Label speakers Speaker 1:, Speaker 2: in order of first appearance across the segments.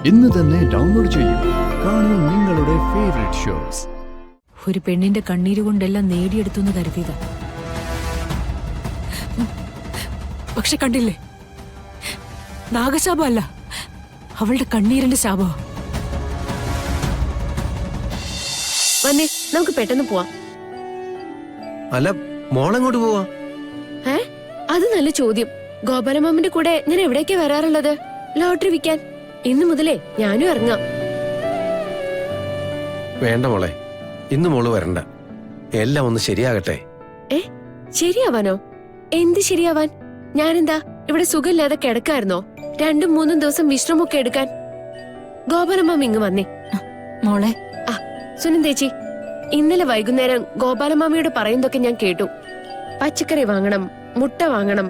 Speaker 1: ഇന്ന് തന്നെ ഡൗൺലോഡ് ചെയ്യൂ. കാണൂ നിങ്ങളുടെ ഫേവറേറ്റ് ഷോസ്.
Speaker 2: ഒരു പെണ്ണിന്റെ കണ്ണീര് കൊണ്ടെല്ലാം നേടിയെടുത്തു എന്ന് കരുതിയതാ. പക്ഷെ കണ്ടില്ലേ, നാഗശാപമല്ല, അവളുടെ കണ്ണീരിന്റെ ശാപം.
Speaker 3: വന്നേ, നമുക്ക് പെട്ടെന്ന് പോവാം.
Speaker 4: അല്ല, മോളെങ്ങോട്ട് പോവാ?
Speaker 3: അത് നല്ല ചോദ്യം. ഗോപാലമാമന്റെ കൂടെ ഞാൻ എവിടേക്കാ വരാറുള്ളത്? ലോട്ടറി വിൽക്കാൻ. ഇന്നു മുതലേ ഞാനും ഇറങ്ങാം.
Speaker 4: വേണ്ട മോളെ, ഇന്ന് മോള് വരണ്ട. എല്ലാം ഒന്ന് ശരിയാകട്ടെ.
Speaker 3: ശരിയാവാനോ? എന്ത് ശരിയാവാൻ? ഞാനെന്താ ഇവിടെ സുഖമില്ലാതെ കിടക്കായിരുന്നോ? 2-3 ദിവസം വിശ്രമമൊക്കെ എടുക്കാൻ. ഗോപാലമാമ ഇങ്ങ് വന്നേ.
Speaker 2: മോളെ,
Speaker 3: സുനന്ദേച്ചി, ഇന്നലെ വൈകുന്നേരം ഗോപാലമാമയോട് പറയുന്നതൊക്കെ ഞാൻ കേട്ടു. പച്ചക്കറി വാങ്ങണം, മുട്ട വാങ്ങണം,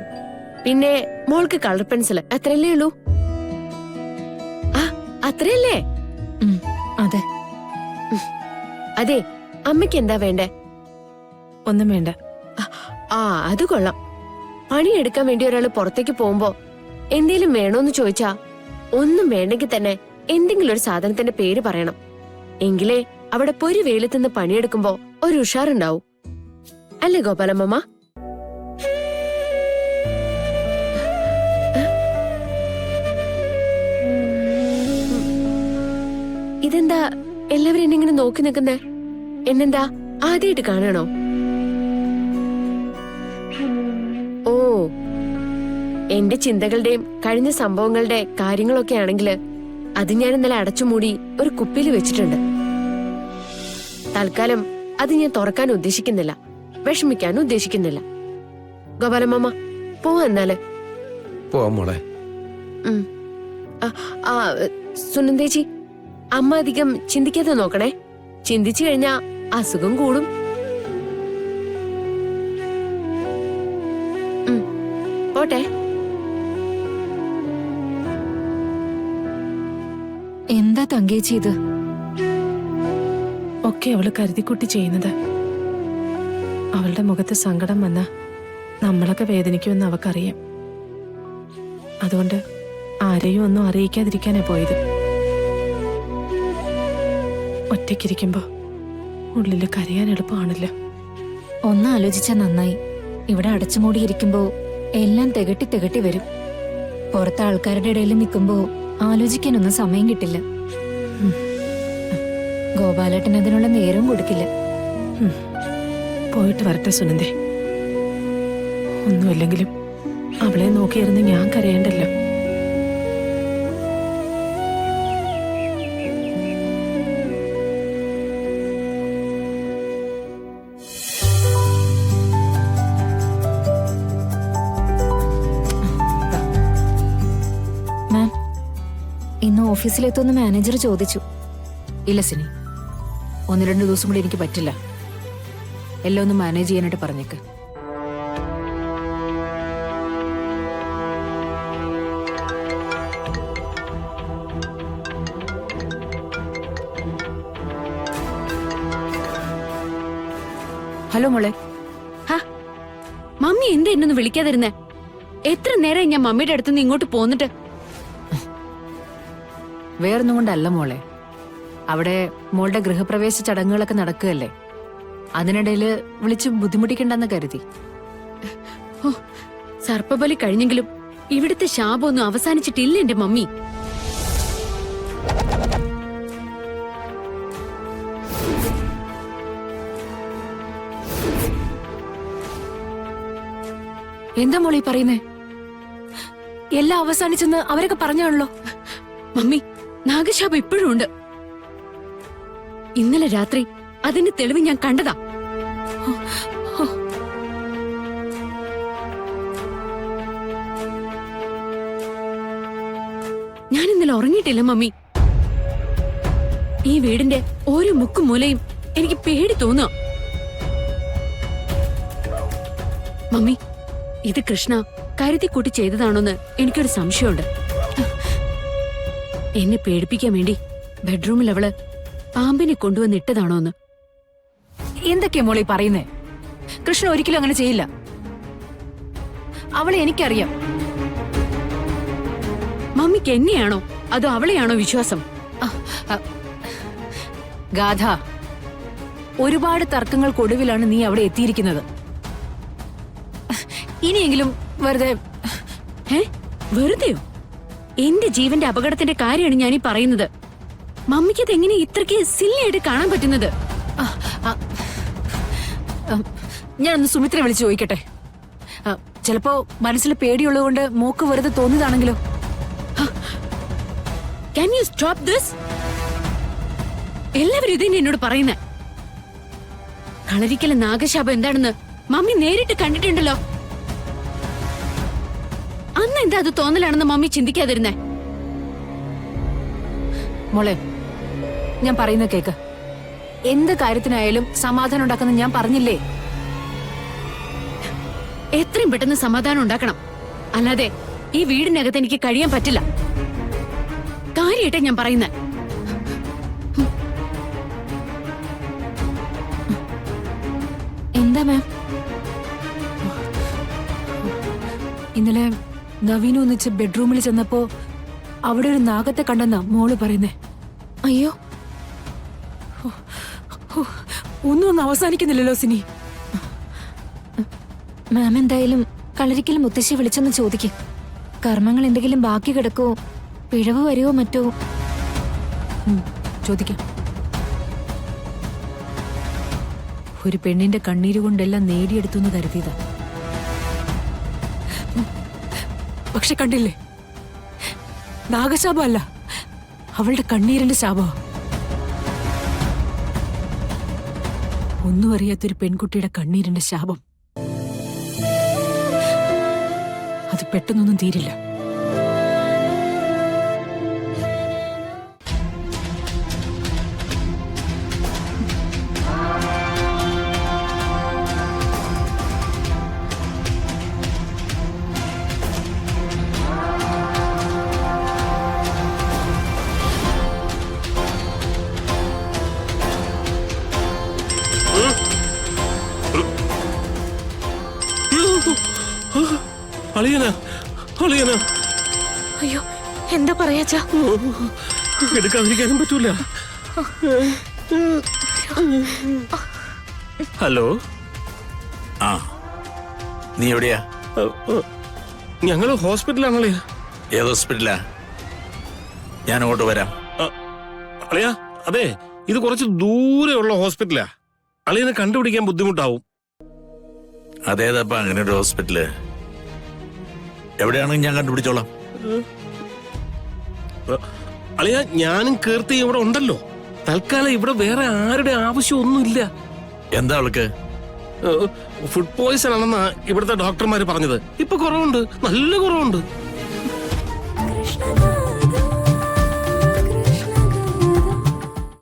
Speaker 3: പിന്നെ മോൾക്ക് കളർ പെൻസിൽ. അത്രയല്ലേ ഉള്ളൂ? അത്രയല്ലേ?
Speaker 2: അതെ.
Speaker 3: അതെ, അമ്മയ്ക്ക് എന്താ വേണ്ടേ?
Speaker 2: ഒന്നും വേണ്ട.
Speaker 3: അത് കൊള്ളാം. പണിയെടുക്കാൻ വേണ്ടി ഒരാള് പുറത്തേക്ക് പോകുമ്പോ എന്തേലും വേണോന്ന് ചോദിച്ചാ ഒന്നും വേണ്ടെങ്കിൽ തന്നെ എന്തെങ്കിലും ഒരു സാധനത്തിന്റെ പേര് പറയണം. എങ്കിലേ അവിടെ പൊരി വെയിലത്തുനിന്ന് പണിയെടുക്കുമ്പോ ഒരു ഉഷാറുണ്ടാവും. അല്ലേ ഗോപാലമ്മ? ഇതെന്താ എല്ലാവരും എന്നെ ഇങ്ങനെ നോക്കി നിൽക്കുന്നേ? എന്നെന്താ ആദ്യമായിട്ട് കാണണോ? ഓ, എന്റെ ചിന്തകളുടെയും കഴിഞ്ഞ സംഭവങ്ങളുടെ കാര്യങ്ങളൊക്കെ ആണെങ്കില് അത് ഞാൻ ഇന്നലെ അടച്ചുമൂടി ഒരു കുപ്പിയിൽ വെച്ചിട്ടുണ്ട്. തൽക്കാലം അത് ഞാൻ തുറക്കാൻ ഉദ്ദേശിക്കുന്നില്ല, വിഷമിക്കാൻ ഉദ്ദേശിക്കുന്നില്ല. ഗോപാലമ്മ, പോവാ എന്നാല്.
Speaker 4: പോവാം മോളെ.
Speaker 3: സുനന്ദേച്ചി, അമ്മ അധികം ചിന്തിക്കാതെ നോക്കണേ. ചിന്തിച്ചു കഴിഞ്ഞാ അസുഖം കൂടും. പോട്ടെ.
Speaker 2: എന്താ തങ്കേച്ചി ഇത്?
Speaker 5: ഒക്കെ അവള് കരുതിക്കുട്ടി ചെയ്യുന്നത്. അവളുടെ മുഖത്ത് സങ്കടം വന്ന നമ്മളൊക്കെ വേദനിക്കുമെന്ന് അവക്കറിയാം. അതുകൊണ്ട് ആരെയും ഒന്നും അറിയിക്കാതിരിക്കാനാ പോയത്. ഒറ്റയ്ക്കിരിക്കുമ്പോ ഉള്ളില് കരയാൻ എളുപ്പമാണല്ലോ.
Speaker 2: ഒന്നാലോചിച്ചാ നന്നായി. ഇവിടെ അടച്ചുമൂടിയിരിക്കുമ്പോ എല്ലാം തികട്ടി വരും. പുറത്തെ ആൾക്കാരുടെ ഇടയിൽ നിൽക്കുമ്പോ ആലോചിക്കാനൊന്നും സമയം കിട്ടില്ല. ഗോപാലേട്ടൻ അതിനുള്ള നേരവും കൊടുക്കില്ല.
Speaker 5: പോയിട്ട് വരട്ടെ സുനന്ദേ. ഒന്നുമില്ലെങ്കിലും അവളെ നോക്കിയിരുന്ന് ഞാൻ കരയണ്ടല്ലോ.
Speaker 2: മാം, ഇന്ന് ഓഫീസിലെത്തുമെന്ന് മാനേജർ ചോദിച്ചു.
Speaker 6: ഇല്ല സിനി, 1-2 ദിവസം കൂടി എനിക്ക് പറ്റില്ല. എല്ലാം ഒന്ന് മാനേജ് ചെയ്യാനായിട്ട് പറഞ്ഞേക്ക്. ഹലോ മോളെ.
Speaker 3: മമ്മി എന്താ എന്നൊന്ന് വിളിക്കാതിരുന്നേ? എത്ര നേരം ഞാൻ മമ്മിയുടെ അടുത്തുനിന്ന് ഇങ്ങോട്ട് പോന്നിട്ട്?
Speaker 6: വേറൊന്നും കൊണ്ടല്ല മോളെ, അവിടെ മോളുടെ ഗൃഹപ്രവേശ ചടങ്ങുകളൊക്കെ നടക്കുകയല്ലേ. അതിനിടയിൽ വിളിച്ച് ബുദ്ധിമുട്ടിക്കണ്ടെന്ന് കരുതി.
Speaker 3: സർപ്പബലി കഴിഞ്ഞെങ്കിലും ഇവിടുത്തെ ശാപമൊന്നും അവസാനിച്ചിട്ടില്ല എന്റെ മമ്മി.
Speaker 2: എന്താ മോളീ പറയുന്നേ? എല്ലാം അവസാനിച്ചെന്ന് അവരൊക്കെ പറഞ്ഞാണല്ലോ.
Speaker 3: മമ്മി, നാഗശാപം ഇപ്പോഴും ഉണ്ട്. ഇന്നലെ രാത്രി അതിന്റെ തെളിവ് ഞാൻ കണ്ടതാ. ഞാൻ ഇന്നലെ ഉറങ്ങിയിട്ടില്ല മമ്മി. ഈ വീടിന്റെ ഓരോ മുക്കും മൂലയും എനിക്ക് പേടി തോന്നുക. മമ്മി, ഇത് കൃഷ്ണ കരുതിക്കൂട്ടി ചെയ്തതാണോന്ന് എനിക്കൊരു സംശയമുണ്ട്. എന്നെ പേടിപ്പിക്കാൻ വേണ്ടി ബെഡ്റൂമിൽ അവള് പാമ്പിനെ കൊണ്ടുവന്നിട്ടതാണോന്ന്.
Speaker 2: എന്തൊക്കെയാ മോളീ പറയുന്നേ? കൃഷ്ണ ഒരിക്കലും അങ്ങനെ ചെയ്യില്ല. അവളെ എനിക്കറിയാം.
Speaker 3: മമ്മിക്ക് എന്നെയാണോ അതോ അവളെയാണോ വിശ്വാസം?
Speaker 2: ഗാഥ, ഒരുപാട് തർക്കങ്ങൾക്കൊടുവിലാണ് നീ അവിടെ എത്തിയിരിക്കുന്നത്. ഇനിയെങ്കിലും വെറുതെ
Speaker 3: വെറുതെയോ? എന്റെ ജീവന്റെ അപകടത്തിന്റെ കാര്യമാണ് ഞാനീ പറയുന്നത്. മമ്മിക്ക് അതെങ്ങനെ ഇത്രയ്ക്ക് സില്ലിയായിട്ട് കാണാൻ പറ്റുന്നത്?
Speaker 2: ഞാനൊന്ന് സുമിത്രയെ വിളിച്ചു ചോദിക്കട്ടെ. ചിലപ്പോ മനസ്സിൽ പേടിയുള്ളതുകൊണ്ട് മോക്ക് വെറുതെ തോന്നിയതാണെങ്കിലോ?
Speaker 3: Can you stop this? എല്ലാവരും ഇതന്നെ എന്നോട് പറയുന്നേ. കളരിക്കലെ നാഗശാപം എന്താണെന്ന് മമ്മി നേരിട്ട് കണ്ടിട്ടുണ്ടല്ലോ. അന്ന് എന്താ അത് തോന്നലാണെന്ന് മമ്മി ചിന്തിക്കാതിരുന്നേ?
Speaker 2: മോളെ, ഞാൻ പറയുന്ന കേക്ക്. എന്ത് കാര്യത്തിനായാലും സമാധാനം ഉണ്ടാക്കുന്ന ഞാൻ പറഞ്ഞില്ലേ?
Speaker 3: എത്രയും പെട്ടെന്ന് സമാധാനം ഉണ്ടാക്കണം. അല്ലാതെ ഈ വീടിനകത്ത് എനിക്ക് കഴിയാൻ പറ്റില്ല. കാര്യമായിട്ടാ ഞാൻ പറയുന്നേ.
Speaker 2: എന്താ മാം? ഇന്നലെ നവീന ഒന്നിച്ച് ബെഡ്റൂമിൽ ചെന്നപ്പോ അവിടെ ഒരു നാഗത്തെ കണ്ടെന്നാ മോള് പറയുന്നേ.
Speaker 5: അയ്യോ,
Speaker 2: ഒന്നും അവസാനിക്കുന്നില്ലല്ലോ സിനി.
Speaker 7: മാം എന്തായാലും കളരിക്കൽ മുത്തശ്ശി വിളിച്ചൊന്ന് ചോദിക്കും. കർമ്മങ്ങൾ എന്തെങ്കിലും ബാക്കി കിടക്കോ, പിഴവ് വരുമോ മറ്റോ?
Speaker 2: ചോദിക്കാം. ഒരു പെണ്ണിന്റെ കണ്ണീര് കൊണ്ടെല്ലാം നേടിയെടുത്തു എന്ന് കരുതിയതാ. പക്ഷെ കണ്ടില്ലേ, നാഗശാപമല്ല, അവളുടെ കണ്ണീരിന്റെ ശാപമാ. ഒന്നും അറിയാത്തൊരു പെൺകുട്ടിയുടെ കണ്ണീരിന്റെ ശാപം. അത് പെട്ടെന്നൊന്നും തീരില്ല.
Speaker 5: അയ്യോ, എന്താ പറയാച്ചാ?
Speaker 4: എടുക്കാതിരിക്കാനും പറ്റൂല. ഹലോ,
Speaker 8: ആ, നീ എവിടെയാ?
Speaker 4: ഞങ്ങള് ഹോസ്പിറ്റലാണല്ലേ.
Speaker 8: ഏത് ഹോസ്പിറ്റലാ? ഞാൻ അങ്ങോട്ട് വരാം.
Speaker 4: അളിയാ, അതെ, ഇത് കുറച്ച് ദൂരെയുള്ള ഹോസ്പിറ്റലാ. അളിയനെ കണ്ടുപിടിക്കാൻ ബുദ്ധിമുട്ടാവും.
Speaker 8: അതേതപ്പ അങ്ങനെ ഒരു ഹോസ്പിറ്റല്? എവിടെയാണെങ്കിൽ ഞാൻ കണ്ടുപിടിച്ചോളാം.
Speaker 4: അളിയ, ഞാനും കീർത്തി ഇവിടെ ഉണ്ടല്ലോ. തൽക്കാലം ഇവിടെ വേറെ ആരുടെ ആവശ്യമൊന്നുമില്ല.
Speaker 8: എന്താ അവൾക്ക്?
Speaker 4: ഫുഡ് പോയ്സൺ ആണെന്നാ ഇവിടുത്തെ ഡോക്ടർമാര് പറഞ്ഞത്. ഇപ്പൊ കുറവുണ്ട്, നല്ല കുറവുണ്ട്.